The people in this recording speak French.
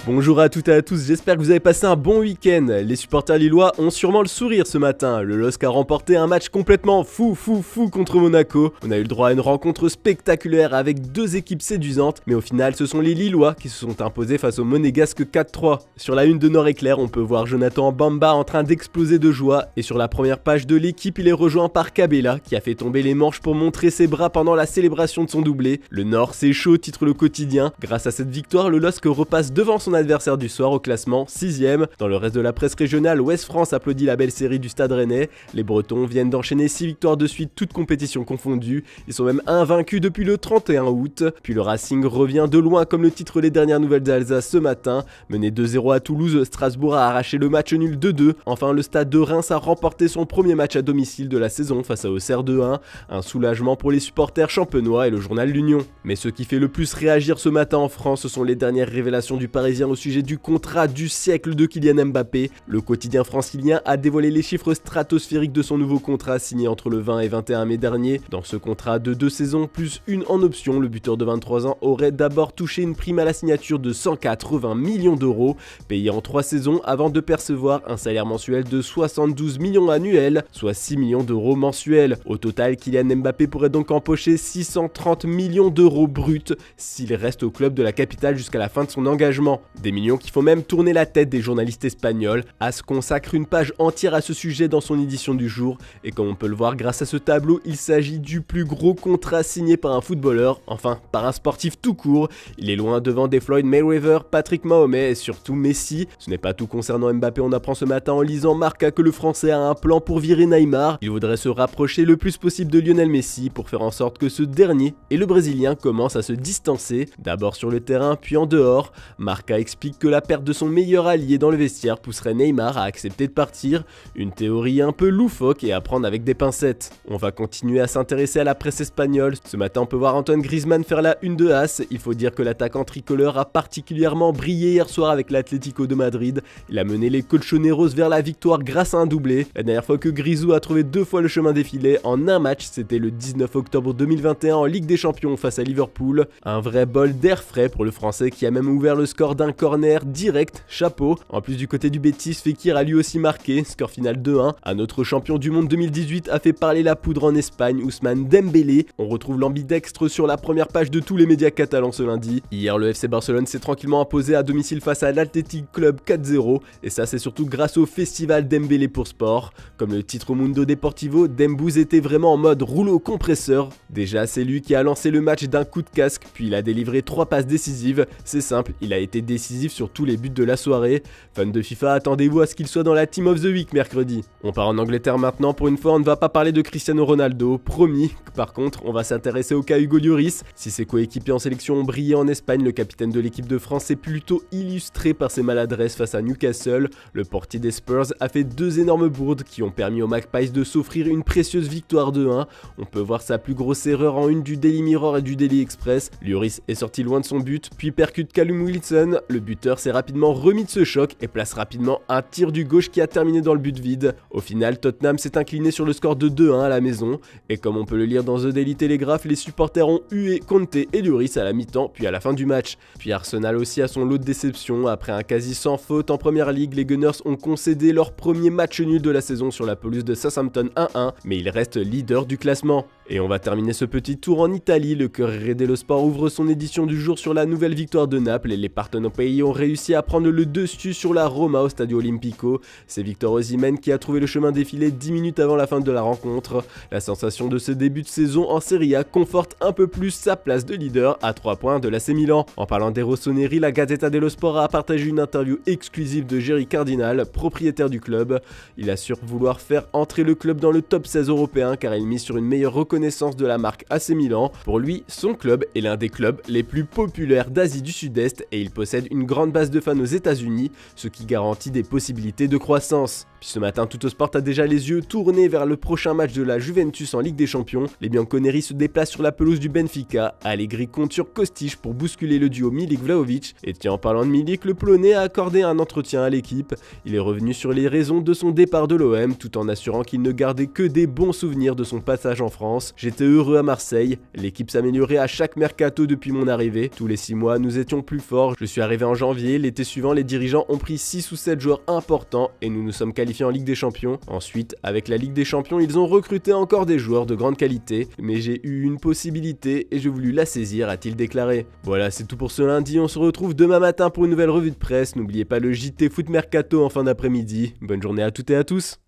Bonjour à toutes et à tous, j'espère que vous avez passé un bon week-end. Les supporters lillois ont sûrement le sourire ce matin. Le LOSC a remporté un match complètement fou contre Monaco. On a eu le droit à une rencontre spectaculaire avec deux équipes séduisantes, mais au final ce sont les Lillois qui se sont imposés face aux Monégasques 4-3. Sur la une de Nord-Éclair, on peut voir Jonathan Bamba en train d'exploser de joie, et sur la première page de l'équipe, il est rejoint par Cabella qui a fait tomber les manches pour montrer ses bras pendant la célébration de son doublé. Le Nord c'est chaud, titre le quotidien. Grâce à cette victoire, le LOSC repasse devant son adversaire du soir au classement 6ème. Dans le reste de la presse régionale, Ouest France applaudit la belle série du Stade Rennais. Les Bretons viennent d'enchaîner 6 victoires de suite, toutes compétitions confondues. Ils sont même invaincus depuis le 31 août. Puis le Racing revient de loin comme le titre Les Dernières Nouvelles d'Alsace ce matin. Mené 2-0 à Toulouse, Strasbourg a arraché le match nul 2-2. Enfin, le Stade de Reims a remporté son premier match à domicile de la saison face à Auxerre 2-1. Un soulagement pour les supporters champenois et le journal L'Union. Mais ce qui fait le plus réagir ce matin en France, ce sont les dernières révélations du Parisien au sujet du contrat du siècle de Kylian Mbappé. Le quotidien francilien a dévoilé les chiffres stratosphériques de son nouveau contrat signé entre le 20 et 21 mai dernier. Dans ce contrat de 2 saisons plus une en option, le buteur de 23 ans aurait d'abord touché une prime à la signature de 180 millions d'euros, payée en 3 saisons avant de percevoir un salaire mensuel de 72 millions annuels, soit 6 millions d'euros mensuels. Au total, Kylian Mbappé pourrait donc empocher 630 millions d'euros bruts s'il reste au club de la capitale jusqu'à la fin de son engagement. Des millions qui font même tourner la tête des journalistes espagnols. AS consacre une page entière à ce sujet dans son édition du jour, et comme on peut le voir grâce à ce tableau, il s'agit du plus gros contrat signé par un footballeur, enfin par un sportif tout court. Il est loin devant des Floyd Mayweather, Patrick Mahomet et surtout Messi. Ce n'est pas tout concernant Mbappé, on apprend ce matin en lisant Marca que le Français a un plan pour virer Neymar. Il voudrait se rapprocher le plus possible de Lionel Messi pour faire en sorte que ce dernier et le Brésilien commencent à se distancer, d'abord sur le terrain puis en dehors. Marca explique que la perte de son meilleur allié dans le vestiaire pousserait Neymar à accepter de partir, une théorie un peu loufoque et à prendre avec des pincettes. On va continuer à s'intéresser à la presse espagnole. Ce matin on peut voir Antoine Griezmann faire la une de AS. Il faut dire que l'attaquant tricolore a particulièrement brillé hier soir avec l'Atlético de Madrid. Il a mené les colchoneros vers la victoire grâce à un doublé. La dernière fois que Grisou a trouvé 2 fois le chemin défilé en un match, c'était le 19 octobre 2021 en Ligue des Champions face à Liverpool. Un vrai bol d'air frais pour le Français qui a même ouvert le score d'un corner direct, chapeau. En plus du côté du Betis, Fekir a lui aussi marqué, score final 2-1. Un autre champion du monde 2018 a fait parler la poudre en Espagne, Ousmane Dembélé. On retrouve l'ambidextre sur la première page de tous les médias catalans ce lundi. Hier, le FC Barcelone s'est tranquillement imposé à domicile face à l'Athletic Club 4-0, et ça c'est surtout grâce au festival Dembélé pour sport. Comme le titre au Mundo Deportivo, Dembouz était vraiment en mode rouleau compresseur. Déjà, c'est lui qui a lancé le match d'un coup de casque, puis il a délivré 3 passes décisives. C'est simple, il a été décisif sur tous les buts de la soirée. Fans de FIFA, attendez-vous à ce qu'il soit dans la Team of the Week mercredi. On part en Angleterre maintenant, pour une fois on ne va pas parler de Cristiano Ronaldo, promis. Par contre, on va s'intéresser au cas Hugo Lloris. Si ses coéquipiers en sélection ont brillé en Espagne, le capitaine de l'équipe de France est plutôt illustré par ses maladresses face à Newcastle. Le portier des Spurs a fait 2 énormes bourdes qui ont permis aux Magpies de s'offrir une précieuse victoire de 1. On peut voir sa plus grosse erreur en une du Daily Mirror et du Daily Express. Lloris est sorti loin de son but, puis percute Callum Wilson. Le buteur s'est rapidement remis de ce choc et place rapidement un tir du gauche qui a terminé dans le but vide. Au final, Tottenham s'est incliné sur le score de 2-1 à la maison. Et comme on peut le lire dans The Daily Telegraph, les supporters ont hué Conte et Lloris à la mi-temps puis à la fin du match. Puis Arsenal aussi a son lot de déception. Après un quasi sans faute en première ligue, les Gunners ont concédé leur premier match nul de la saison sur la pelouse de Southampton 1-1, mais ils restent leaders du classement. Et on va terminer ce petit tour en Italie. Le Corriere dello Sport ouvre son édition du jour sur la nouvelle victoire de Naples et les Partenopei ont réussi à prendre le dessus sur la Roma au Stadio Olimpico. C'est Victor Osimhen qui a trouvé le chemin défilé 10 minutes avant la fin de la rencontre. La sensation de ce début de saison en Serie A conforte un peu plus sa place de leader à 3 points de l'AC Milan. En parlant des Rossoneri, la Gazzetta dello Sport a partagé une interview exclusive de Jerry Cardinal, propriétaire du club. Il assure vouloir faire entrer le club dans le top 16 européen car il mise sur une meilleure reconnaissance de la marque AC Milan. Pour lui, son club est l'un des clubs les plus populaires d'Asie du Sud-Est et il possède une grande base de fans aux États-Unis, ce qui garantit des possibilités de croissance. Puis ce matin, Tuttosport a déjà les yeux tournés vers le prochain match de la Juventus en Ligue des Champions. Les Bianconeri se déplacent sur la pelouse du Benfica. Allegri compte sur Kostic pour bousculer le duo Milik-Vlahovic. Et tiens, en parlant de Milik, le Polonais a accordé un entretien à l'équipe. Il est revenu sur les raisons de son départ de l'OM, tout en assurant qu'il ne gardait que des bons souvenirs de son passage en France. France. J'étais heureux à Marseille, l'équipe s'améliorait à chaque mercato depuis mon arrivée. Tous les 6 mois, nous étions plus forts. Je suis arrivé en janvier, l'été suivant, les dirigeants ont pris 6 ou 7 joueurs importants et nous nous sommes qualifiés en Ligue des Champions. Ensuite, avec la Ligue des Champions, ils ont recruté encore des joueurs de grande qualité, mais j'ai eu une possibilité et j'ai voulu la saisir, a-t-il déclaré. Voilà, c'est tout pour ce lundi, on se retrouve demain matin pour une nouvelle revue de presse. N'oubliez pas le JT Foot Mercato en fin d'après-midi. Bonne journée à toutes et à tous.